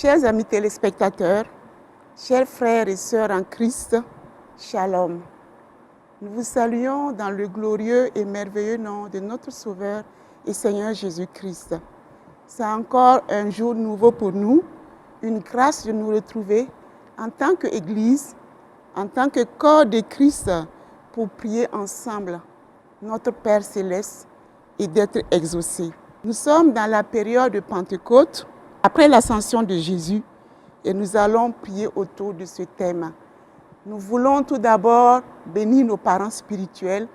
Chers amis téléspectateurs, chers frères et sœurs en Christ, Shalom. Nous vous saluons dans le glorieux et merveilleux nom de notre Sauveur et Seigneur Jésus-Christ. C'est encore un jour nouveau pour nous, une grâce de nous retrouver en tant qu'Église, en tant que corps de Christ, pour prier ensemble notre Père Céleste et d'être exaucés. Nous sommes dans la période de Pentecôte, après l'ascension de Jésus, et nous allons prier autour de ce thème. Nous voulons tout d'abord bénir nos parents spirituels,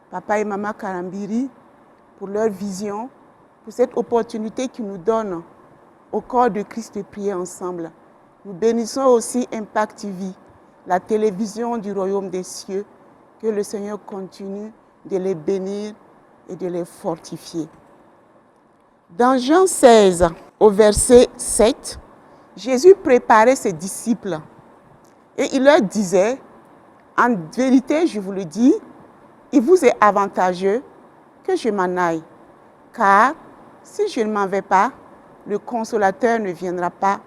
Papa et Maman Karambiri, pour leur vision, pour cette opportunité qu'ils nous donnent au corps de Christ de prier ensemble. Nous bénissons aussi Impact TV, la télévision du royaume des cieux, que le Seigneur continue de les bénir et de les fortifier. Dans Jean 16, au verset 7, Jésus préparait ses disciples et il leur disait, en vérité, je vous le dis, il vous est avantageux que je m'en aille, car si je ne m'en vais pas, le consolateur ne viendra pas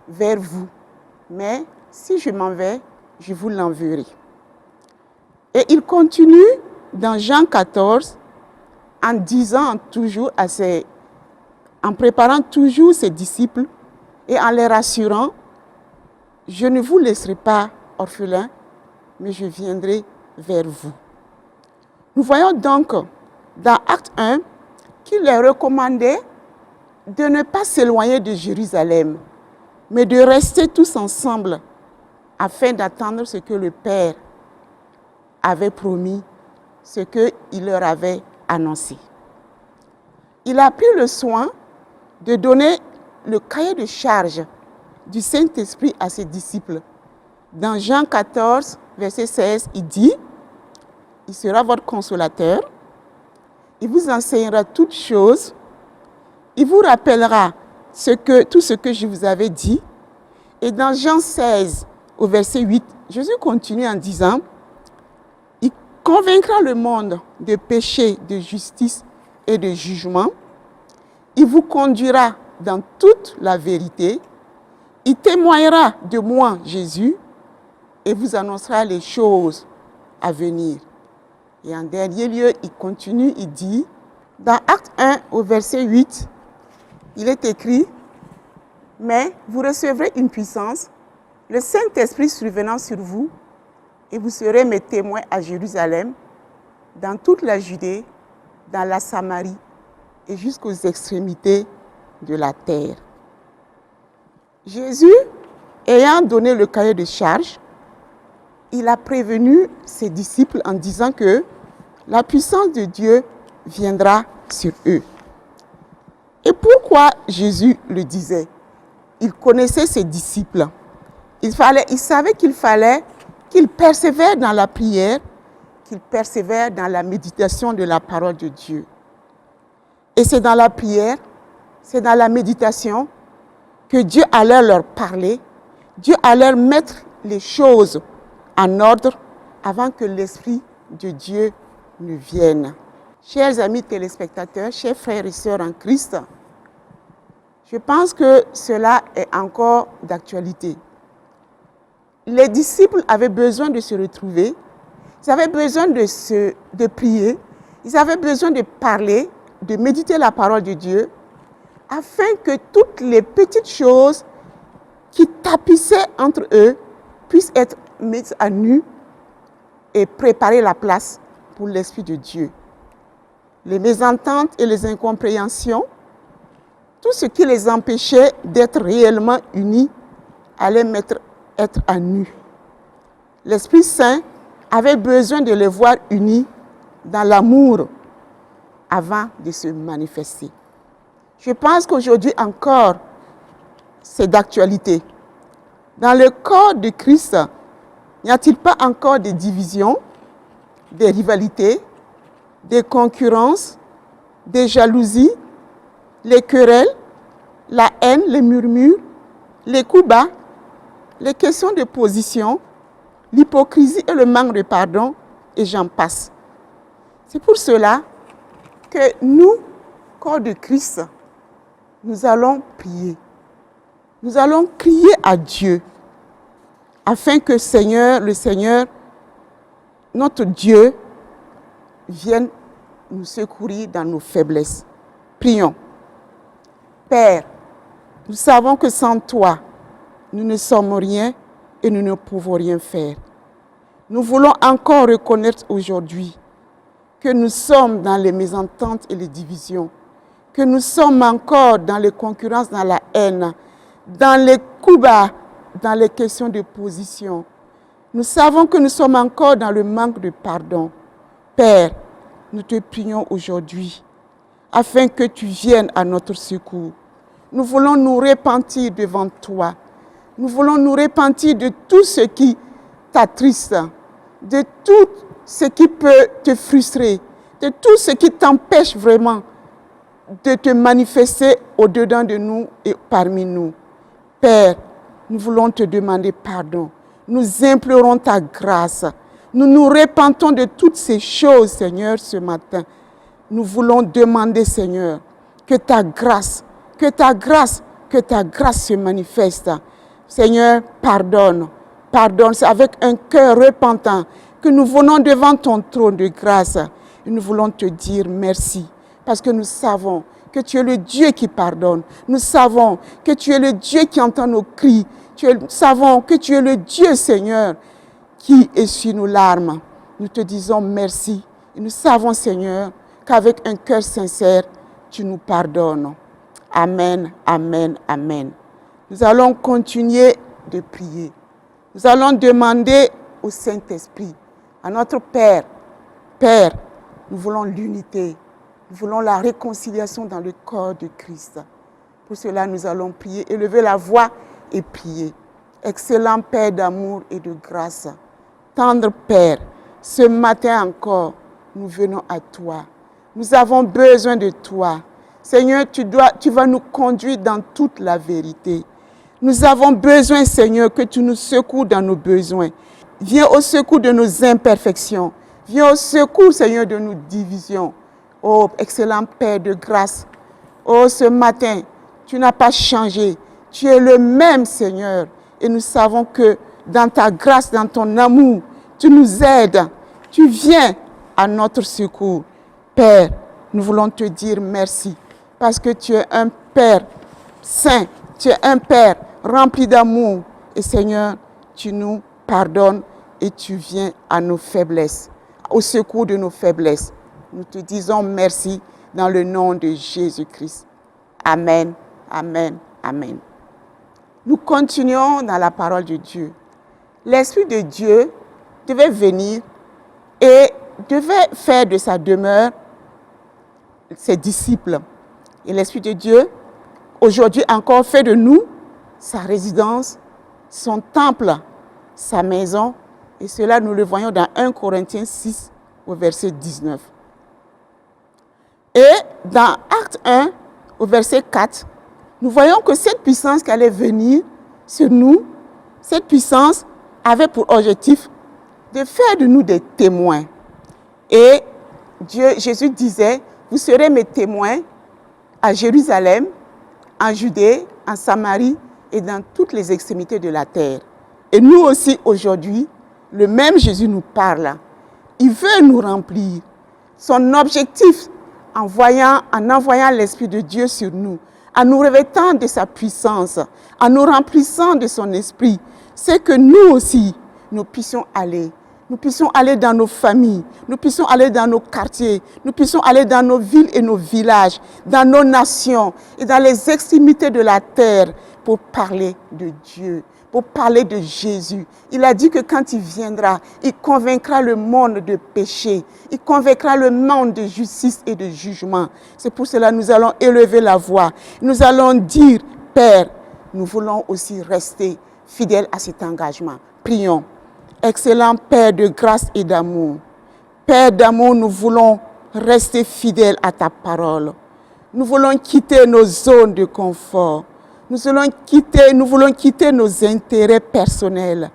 vers vous. Mais si je m'en vais, je vous l'enverrai. Et il continue dans Jean 14 en disant toujours en préparant toujours ses disciples et en les rassurant, je ne vous laisserai pas orphelins, mais je viendrai vers vous. Nous voyons donc dans Acte 1 qu'il leur recommandait de ne pas s'éloigner de Jérusalem, mais de rester tous ensemble afin d'attendre ce que le Père avait promis, ce qu'il leur avait annoncé. Il a pris le soin de donner le cahier de charge du Saint-Esprit à ses disciples. Dans Jean 14, verset 16, il dit, « Il sera votre consolateur, il vous enseignera toutes choses, il vous rappellera tout ce que je vous avais dit. » Et dans Jean 16, au verset 8, Jésus continue en disant, « Il convaincra le monde de péché, de justice et de jugement. Il vous conduira dans toute la vérité. Il témoignera de moi, Jésus, et vous annoncera les choses à venir. » Et en dernier lieu, il continue, il dit, dans Acte 1, au verset 8, il est écrit, « Mais vous recevrez une puissance, le Saint-Esprit survenant sur vous, et vous serez mes témoins à Jérusalem, dans toute la Judée, dans la Samarie, et jusqu'aux extrémités de la terre. » Jésus, ayant donné le cahier de charge, il a prévenu ses disciples en disant que la puissance de Dieu viendra sur eux. Et pourquoi Jésus le disait? Il connaissait ses disciples. Il savait qu'il fallait qu'ils persévèrent dans la prière, qu'ils persévèrent dans la méditation de la parole de Dieu. Et c'est dans la prière, c'est dans la méditation que Dieu allait leur parler, Dieu allait mettre les choses en ordre avant que l'Esprit de Dieu ne vienne. Chers amis téléspectateurs, chers frères et sœurs en Christ, je pense que cela est encore d'actualité. Les disciples avaient besoin de se retrouver, ils avaient besoin de prier, ils avaient besoin de parler, de méditer la parole de Dieu, afin que toutes les petites choses qui tapissaient entre eux puissent être mises à nu et préparer la place pour l'Esprit de Dieu. Les mésententes et les incompréhensions, tout ce qui les empêchait d'être réellement unis, allait être à nu. L'Esprit Saint avait besoin de les voir unis dans l'amour avant de se manifester. Je pense qu'aujourd'hui encore, c'est d'actualité. Dans le corps de Christ, n'y a-t-il pas encore des divisions, des rivalités, des concurrences, des jalousies, les querelles, la haine, les murmures, les coups bas, les questions de position, l'hypocrisie et le manque de pardon, et j'en passe. C'est pour cela que nous, corps de Christ, nous allons prier. Nous allons crier à Dieu afin que le Seigneur, notre Dieu, vienne nous secourir dans nos faiblesses. Prions. Père, nous savons que sans toi, nous ne sommes rien et nous ne pouvons rien faire. Nous voulons encore reconnaître aujourd'hui que nous sommes dans les mésententes et les divisions, que nous sommes encore dans les concurrences, dans la haine, dans les coups bas, dans les questions de position. Nous savons que nous sommes encore dans le manque de pardon. Père, nous te prions aujourd'hui afin que tu viennes à notre secours. Nous voulons nous repentir devant toi. Nous voulons nous repentir de tout ce qui t'attriste, de tout ce qui peut te frustrer, de tout ce qui t'empêche vraiment de te manifester au-dedans de nous et parmi nous. Père, nous voulons te demander pardon. Nous implorons ta grâce. Nous nous repentons de toutes ces choses, Seigneur, ce matin. Nous voulons demander, Seigneur, que ta grâce se manifeste. Seigneur, pardonne. Pardonne, c'est avec un cœur repentant que nous venons devant ton trône de grâce. Et nous voulons te dire merci, parce que nous savons que tu es le Dieu qui pardonne. Nous savons que tu es le Dieu qui entend nos cris. Nous savons que tu es le Dieu, Seigneur, qui essuie nos larmes. Nous te disons merci. Et nous savons, Seigneur, qu'avec un cœur sincère, tu nous pardonnes. Amen, amen, amen. Nous allons continuer de prier. Nous allons demander au Saint-Esprit, à notre Père, Père, nous voulons l'unité, nous voulons la réconciliation dans le corps de Christ. Pour cela, nous allons prier, élever la voix et prier. Excellent Père d'amour et de grâce, tendre Père, ce matin encore, nous venons à toi. Nous avons besoin de toi. Seigneur, tu vas nous conduire dans toute la vérité. Nous avons besoin, Seigneur, que tu nous secours dans nos besoins. Viens au secours de nos imperfections. Viens au secours, Seigneur, de nos divisions. Oh, excellent Père de grâce. Oh, ce matin, tu n'as pas changé. Tu es le même, Seigneur. Et nous savons que dans ta grâce, dans ton amour, tu nous aides. Tu viens à notre secours. Père, nous voulons te dire merci. Parce que tu es un Père saint. Tu es un Père rempli d'amour. Et Seigneur, tu nous pardonnes et tu viens à nos faiblesses, au secours de nos faiblesses. Nous te disons merci dans le nom de Jésus-Christ. Amen, amen, amen. Nous continuons dans la parole de Dieu. L'Esprit de Dieu devait venir et devait faire de sa demeure ses disciples. Et l'Esprit de Dieu, aujourd'hui encore, fait de nous sa résidence, son temple, sa maison. Et cela, nous le voyons dans 1 Corinthiens 6, au verset 19. Et dans Acte 1, au verset 4, nous voyons que cette puissance qui allait venir sur nous, cette puissance avait pour objectif de faire de nous des témoins. Et Jésus disait, vous serez mes témoins à Jérusalem, en Judée, en Samarie et dans toutes les extrémités de la terre. Et nous aussi aujourd'hui, le même Jésus nous parle. Il veut nous remplir. Son objectif en envoyant l'Esprit de Dieu sur nous, en nous revêtant de sa puissance, en nous remplissant de son esprit, c'est que nous aussi, nous puissions aller. Nous puissions aller dans nos familles, nous puissions aller dans nos quartiers, nous puissions aller dans nos villes et nos villages, dans nos nations et dans les extrémités de la terre pour parler de Dieu, pour parler de Jésus. Il a dit que quand il viendra, il convaincra le monde de péché, il convaincra le monde de justice et de jugement. C'est pour cela que nous allons élever la voix. Nous allons dire, Père, nous voulons aussi rester fidèles à cet engagement. Prions. Excellent Père de grâce et d'amour. Père d'amour, nous voulons rester fidèles à ta parole. Nous voulons quitter nos zones de confort. Nous voulons quitter nos intérêts personnels.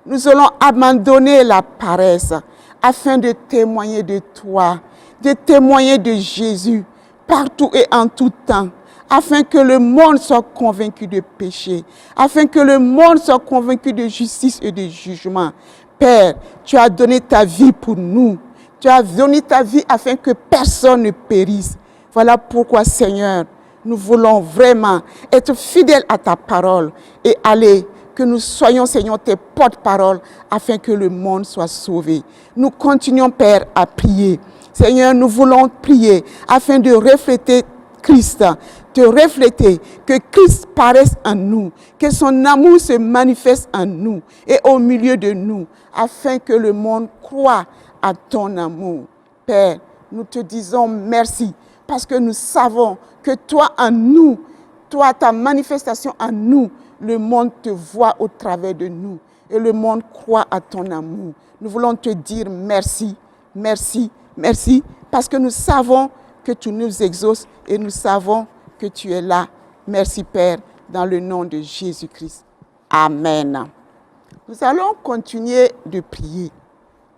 Nous allons abandonner la paresse afin de témoigner de toi, de témoigner de Jésus partout et en tout temps, afin que le monde soit convaincu de péché, afin que le monde soit convaincu de justice et de jugement. Père, tu as donné ta vie pour nous. Tu as donné ta vie afin que personne ne périsse. Voilà pourquoi, Seigneur, nous voulons vraiment être fidèles à ta parole et aller, que nous soyons, Seigneur, tes porte-paroles afin que le monde soit sauvé. Nous continuons, Père, à prier. Seigneur, nous voulons prier afin de refléter Christ, de refléter, que Christ paraisse en nous, que son amour se manifeste en nous et au milieu de nous, afin que le monde croie à ton amour. Père, nous te disons merci, parce que nous savons que toi en nous, toi, ta manifestation en nous, le monde te voit au travers de nous et le monde croit à ton amour. Nous voulons te dire merci, merci, merci, parce que nous savons que tu nous exauces et nous savons que tu es là. Merci Père, dans le nom de Jésus-Christ. Amen. Nous allons continuer de prier.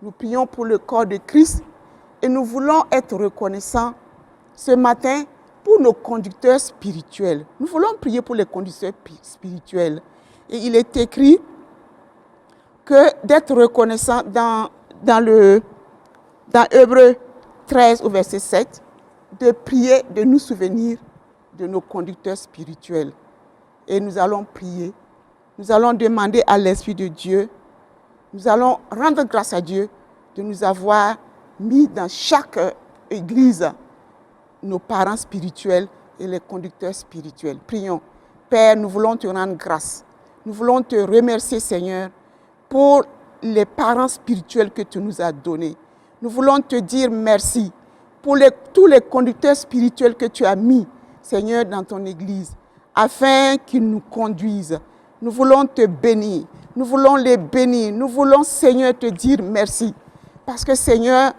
Nous prions pour le corps de Christ et nous voulons être reconnaissants ce matin pour nos conducteurs spirituels. Nous voulons prier pour les conducteurs spirituels. Et il est écrit que d'être reconnaissant dans Hébreux 13 au verset 7, de prier, de nous souvenir de nos conducteurs spirituels. Et nous allons prier. Nous allons demander à l'Esprit de Dieu, nous allons rendre grâce à Dieu de nous avoir mis dans chaque église nos parents spirituels et les conducteurs spirituels. Prions. Père, nous voulons te rendre grâce. Nous voulons te remercier, Seigneur, pour les parents spirituels que tu nous as donnés. Nous voulons te dire merci pour tous les conducteurs spirituels que tu as mis, Seigneur, dans ton Église, afin qu'ils nous conduisent. Nous voulons te bénir. Nous voulons les bénir. Nous voulons, Seigneur, te dire merci. Parce que, Seigneur,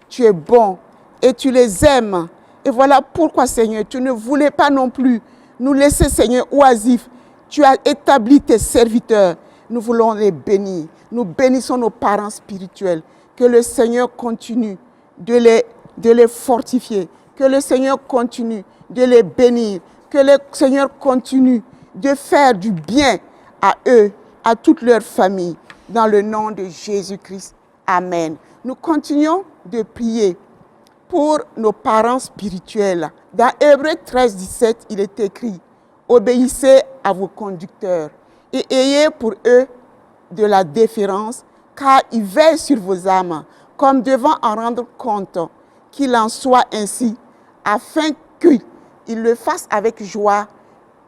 tu es bon et tu les aimes. Et voilà pourquoi, Seigneur, tu ne voulais pas non plus nous laisser, Seigneur, oisifs. Tu as établi tes serviteurs. Nous voulons les bénir. Nous bénissons nos parents spirituels. Que le Seigneur continue de les fortifier. Que le Seigneur continue de les bénir. Que le Seigneur continue de faire du bien à eux, à toute leur famille. Dans le nom de Jésus-Christ. Amen. Nous continuons de prier pour nos parents spirituels. Dans Hébreux 13, 17, il est écrit « Obéissez à vos conducteurs et ayez pour eux de la déférence, car ils veillent sur vos âmes, comme devant en rendre compte, qu'il en soit ainsi, afin qu'ils le fassent avec joie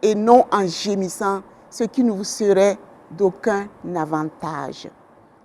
et non en gémissant, ce qui ne vous serait d'aucun avantage. »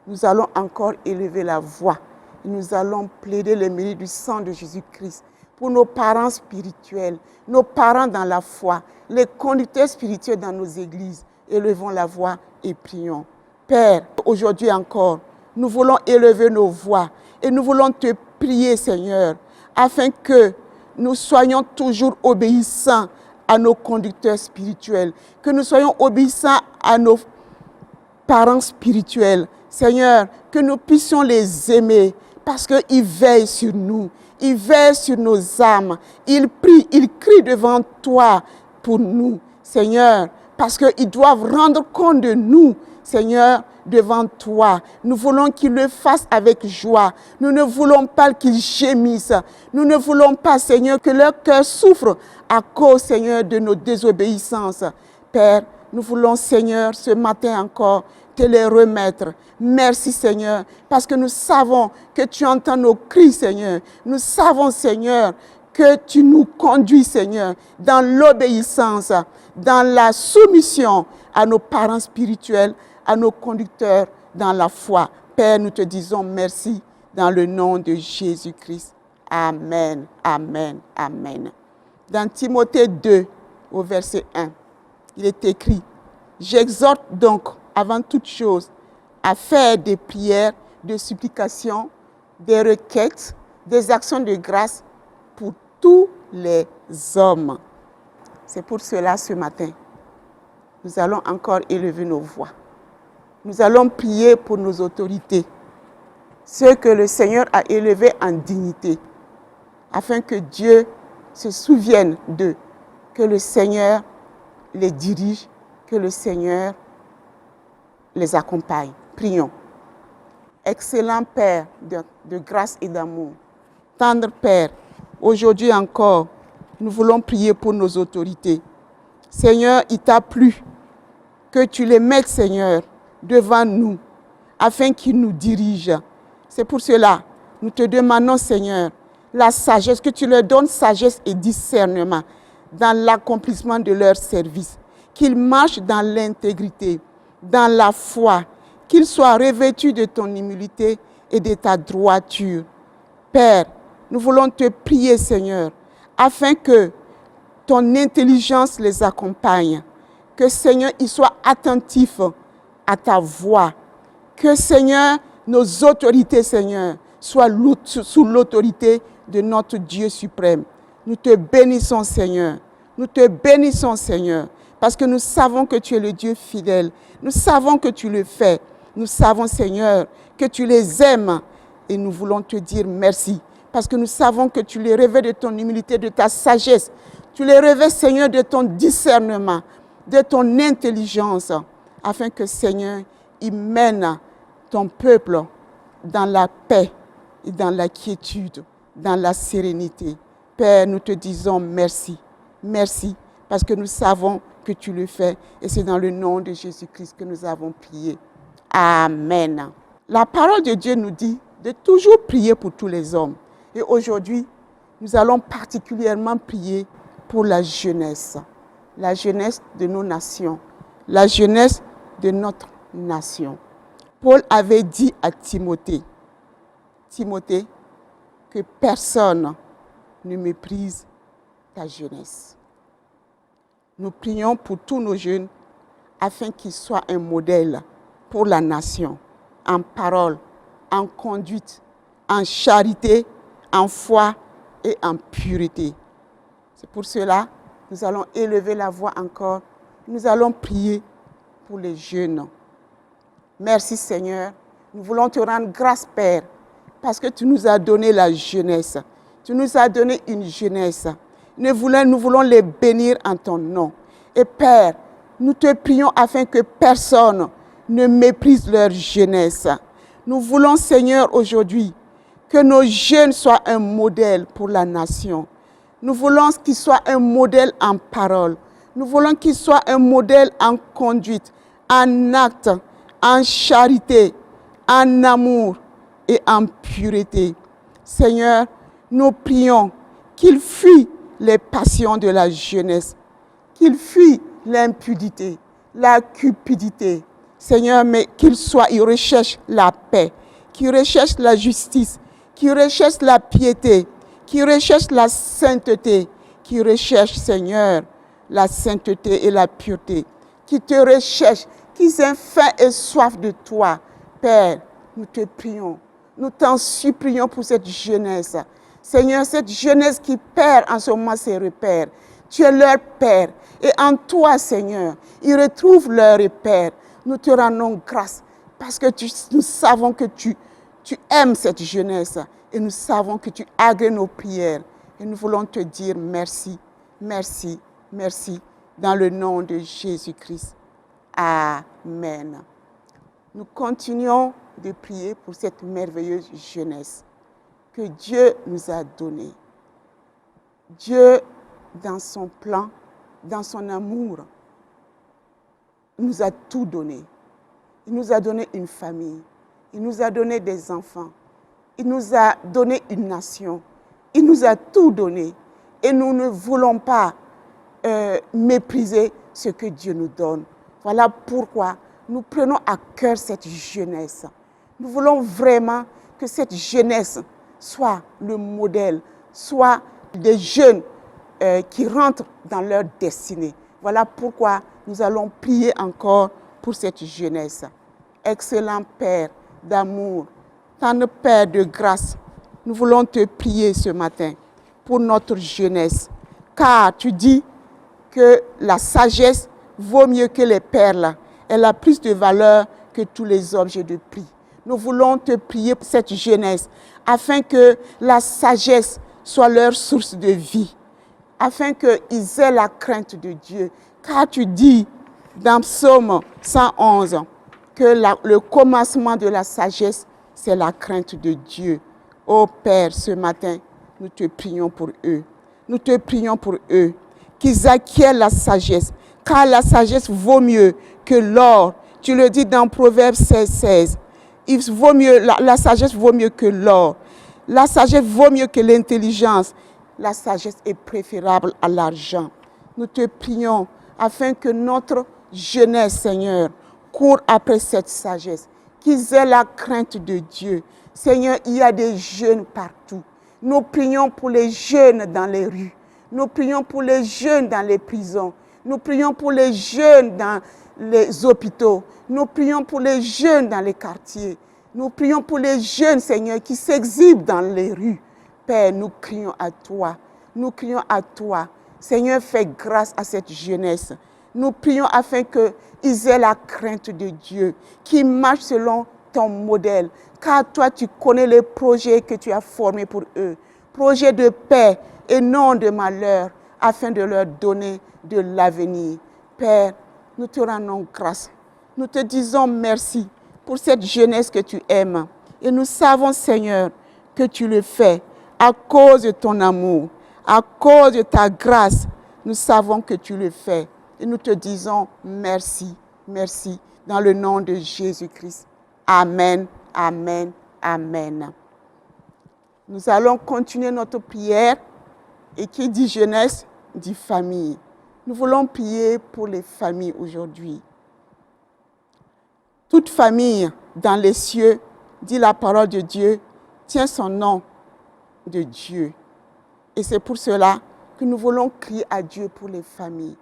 Nous allons encore élever la voix. Nous allons plaider le mérite du sang de Jésus-Christ pour nos parents spirituels, nos parents dans la foi, les conducteurs spirituels dans nos églises. Élevons la voix et prions. Père, aujourd'hui encore, nous voulons élever nos voix et nous voulons te prier, Seigneur, afin que nous soyons toujours obéissants à nos conducteurs spirituels, que nous soyons obéissants à nos parents spirituels. Seigneur, que nous puissions les aimer parce qu'ils veillent sur nous, ils veillent sur nos âmes, ils prient, ils crient devant toi pour nous, Seigneur, parce qu'ils doivent rendre compte de nous, Seigneur, devant toi. Nous voulons qu'ils le fassent avec joie. Nous ne voulons pas qu'ils gémissent. Nous ne voulons pas, Seigneur, que leur cœur souffre à cause, Seigneur, de nos désobéissances. Père, nous voulons, Seigneur, ce matin encore, te les remettre. Merci, Seigneur, parce que nous savons que tu entends nos cris, Seigneur. Nous savons, Seigneur, que tu nous conduis, Seigneur, dans l'obéissance, dans la soumission à nos parents spirituels, à nos conducteurs dans la foi. Père, nous te disons merci dans le nom de Jésus-Christ. Amen, amen, amen. Dans Timothée 2, au verset 1, il est écrit « J'exhorte donc, avant toute chose, à faire des prières, des supplications, des requêtes, des actions de grâce pour tous les hommes. » C'est pour cela, ce matin, nous allons encore élever nos voix. Nous allons prier pour nos autorités, ceux que le Seigneur a élevés en dignité, afin que Dieu se souvienne d'eux, Que le Seigneur les dirige, que le Seigneur les accompagne. Prions. Excellent Père de grâce et d'amour, tendre Père, aujourd'hui encore, nous voulons prier pour nos autorités. Seigneur, il t'a plu que tu les mettes, Seigneur, devant nous, afin qu'ils nous dirigent. C'est pour cela, nous te demandons, Seigneur, la sagesse, que tu leur donnes sagesse et discernement dans l'accomplissement de leur service, qu'ils marchent dans l'intégrité, dans la foi, qu'ils soient revêtus de ton humilité et de ta droiture. Père, nous voulons te prier, Seigneur, afin que ton intelligence les accompagne, que, Seigneur, ils soient attentifs à ta voix, que, Seigneur, nos autorités, Seigneur, soient sous l'autorité de notre Dieu suprême. Nous te bénissons, Seigneur. Nous te bénissons, Seigneur, parce que nous savons que tu es le Dieu fidèle. Nous savons que tu le fais. Nous savons, Seigneur, que tu les aimes et nous voulons te dire merci, parce que nous savons que tu les revêts de ton humilité, de ta sagesse. Tu les revêts, Seigneur, de ton discernement, de ton intelligence, afin que, Seigneur, il mène ton peuple dans la paix et dans la quiétude, dans la sérénité. Père, nous te disons merci. Merci, parce que nous savons que tu le fais. Et c'est dans le nom de Jésus-Christ que nous avons prié. Amen. La parole de Dieu nous dit de toujours prier pour tous les hommes. Et aujourd'hui, nous allons particulièrement prier pour la jeunesse de nos nations, la jeunesse de notre nation. Paul avait dit à Timothée, que personne ne méprise ta jeunesse. Nous prions pour tous nos jeunes afin qu'ils soient un modèle pour la nation, en parole, en conduite, en charité, en foi et en pureté. C'est pour cela que nous allons élever la voix encore. Nous allons prier pour les jeunes. Merci Seigneur. Nous voulons te rendre grâce, Père, parce que tu nous as donné la jeunesse. Tu nous as donné une jeunesse. Nous voulons les bénir en ton nom. Et Père, nous te prions afin que personne ne méprise leur jeunesse. Nous voulons, Seigneur, aujourd'hui, que nos jeunes soient un modèle pour la nation. Nous voulons qu'ils soient un modèle en parole. Nous voulons qu'ils soient un modèle en conduite, en acte, en charité, en amour et en pureté. Seigneur, nous prions qu'ils fuient les passions de la jeunesse, qu'ils fuient l'impudité, la cupidité. Seigneur, mais ils recherchent la paix, qu'ils recherchent la justice, qu'ils recherchent la piété, qu'ils recherchent la sainteté, qu'ils recherchent, Seigneur, la sainteté et la pureté, qui te recherchent, qu'ils aient faim et soif de toi. Père, nous te prions, nous t'en supplions pour cette jeunesse. Seigneur, cette jeunesse qui perd en ce moment ses repères. Tu es leur Père. Et en toi, Seigneur, ils retrouvent leur repère. Nous te rendons grâce parce que nous savons que tu aimes cette jeunesse. Et nous savons que tu agrées nos prières. Et nous voulons te dire merci, merci, merci. Dans le nom de Jésus-Christ. Amen. Nous continuons de prier pour cette merveilleuse jeunesse que Dieu nous a donnée. Dieu, dans son plan, dans son amour, nous a tout donné. Il nous a donné une famille. Il nous a donné des enfants. Il nous a donné une nation. Il nous a tout donné. Et nous ne voulons pas mépriser ce que Dieu nous donne. Voilà pourquoi nous prenons à cœur cette jeunesse. Nous voulons vraiment que cette jeunesse soit le modèle, soit des jeunes qui rentrent dans leur destinée. Voilà pourquoi nous allons prier encore pour cette jeunesse. Excellent Père d'amour, tendre Père de grâce, nous voulons te prier ce matin pour notre jeunesse. Car tu dis que la sagesse vaut mieux que les perles. Elle a plus de valeur que tous les objets de prix. Nous voulons te prier pour cette jeunesse afin que la sagesse soit leur source de vie. afin qu'ils aient la crainte de Dieu. Car tu dis dans Psaume 111 que le commencement de la sagesse, c'est la crainte de Dieu. Ô Père, ce matin, nous te prions pour eux. Nous te prions pour eux, qu'ils acquièrent la sagesse, car la sagesse vaut mieux que l'or. Tu le dis dans Proverbe 16. Il vaut mieux, la sagesse vaut mieux que l'or. La sagesse vaut mieux que l'intelligence. La sagesse est préférable à l'argent. Nous te prions afin que notre jeunesse, Seigneur, court après cette sagesse, qu'ils aient la crainte de Dieu. Seigneur, il y a des jeunes partout. Nous prions pour les jeunes dans les rues. Nous prions pour les jeunes dans les prisons. Nous prions pour les jeunes dans les hôpitaux. Nous prions pour les jeunes dans les quartiers. Nous prions pour les jeunes, Seigneur, qui s'exhibent dans les rues. Père, nous crions à toi. Nous crions à toi. Seigneur, fais grâce à cette jeunesse. Nous prions afin qu'ils aient la crainte de Dieu, qu'ils marchent selon ton modèle. Car toi, tu connais les projets que tu as formés pour eux. Projets de paix et non de malheur, afin de leur donner de l'avenir. Père, nous te rendons grâce. Nous te disons merci pour cette jeunesse que tu aimes. Et nous savons, Seigneur, que tu le fais à cause de ton amour, à cause de ta grâce. Nous savons que tu le fais. Et nous te disons merci, merci, dans le nom de Jésus-Christ. Amen, amen, amen. Nous allons continuer notre prière. Et qui dit jeunesse, dit famille. Nous voulons prier pour les familles aujourd'hui. Toute famille dans les cieux, dit la parole de Dieu, tient son nom de Dieu. Et c'est pour cela que nous voulons crier à Dieu pour les familles.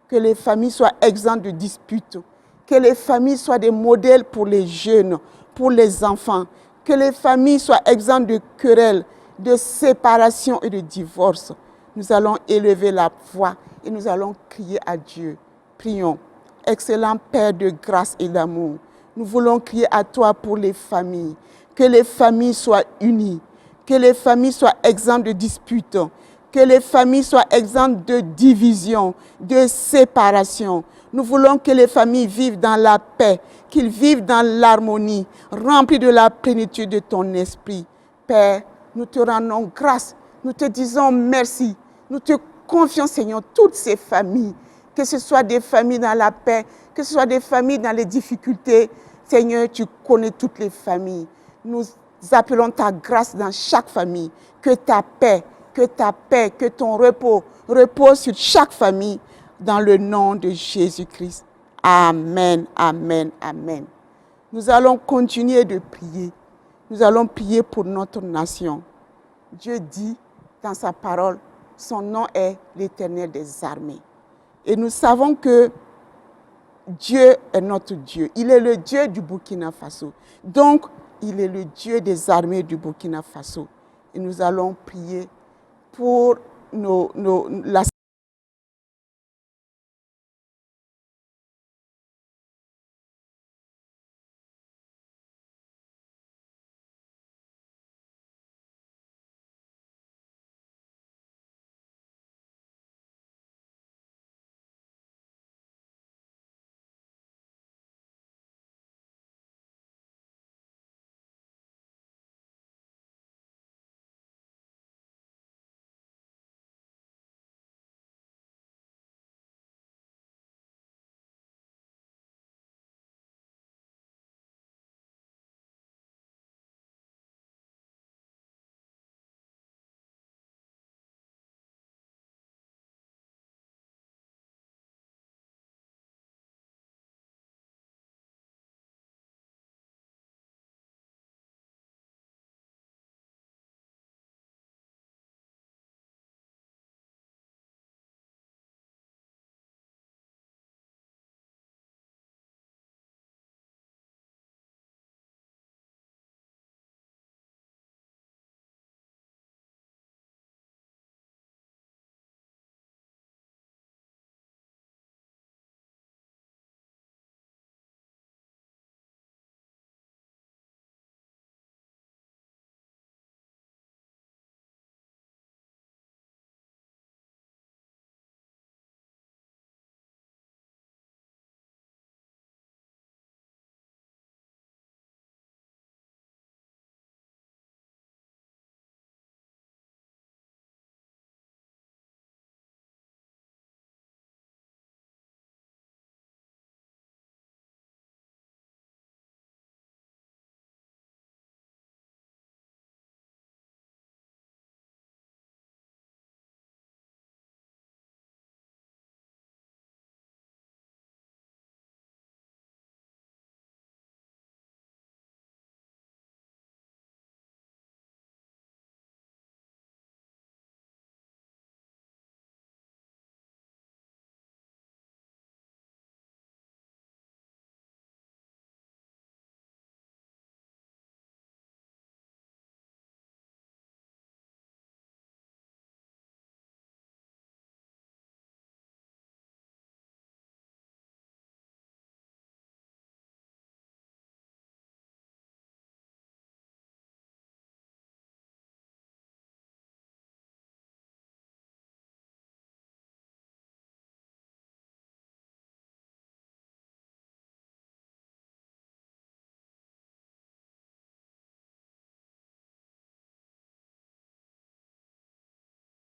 Que les familles soient exemptes de disputes. Que les familles soient des modèles pour les jeunes, pour les enfants. Que les familles soient exemptes de querelles, de séparation et de divorce. Nous allons élever la voix et nous allons crier à Dieu. Prions. Excellent Père de grâce et d'amour, nous voulons crier à toi pour les familles. Que les familles soient unies. Que les familles soient exemptes de disputes. Que les familles soient exemptes de division, de séparation. Nous voulons que les familles vivent dans la paix, qu'ils vivent dans l'harmonie, remplis de la plénitude de ton esprit. Père, nous te rendons grâce, nous te disons merci, nous te confions, Seigneur, toutes ces familles, que ce soit des familles dans la paix, que ce soit des familles dans les difficultés. Seigneur, tu connais toutes les familles. Nous appelons ta grâce dans chaque famille, que ta paix, que ton repos repose sur chaque famille, dans le nom de Jésus-Christ. Amen, amen, amen. Nous allons continuer de prier. Nous allons prier pour notre nation. Dieu dit dans sa parole, son nom est l'Éternel des armées. Et nous savons que Dieu est notre Dieu. Il est le Dieu du Burkina Faso. Donc, il est le Dieu des armées du Burkina Faso. Et nous allons prier pour la